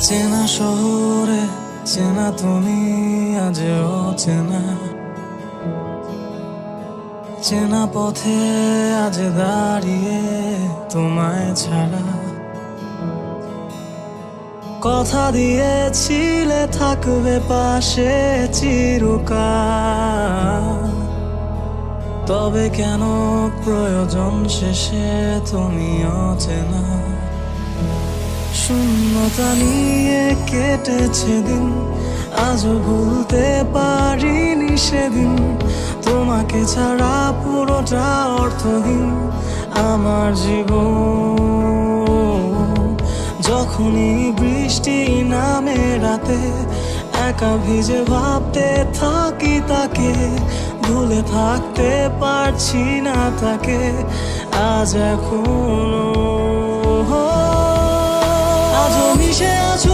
চেনা শহরে চেনা তুমি, আজ অচেনা। চেনা পথে আজ দাঁড়িয়ে তোমায় ছাড়া। কথা দিয়েছিলে থাকবে পাশে চিরকাল, তবে কেন প্রয়োজন শেষে তুমি অচেনা। শূন্যতা নিয়ে কেটেছে দিন, আজও ভুলতে পারিনি সেদিন। তোমাকে ছাড়া পুরোটা অর্থহীন আমার জীবন। যখনই বৃষ্টি নামে রাতে, একা ভিজে ভাবতে থাকি তাকে। ভুলে থাকতে পারছি না তাকে আজ এখনো। আজও মিশে আছো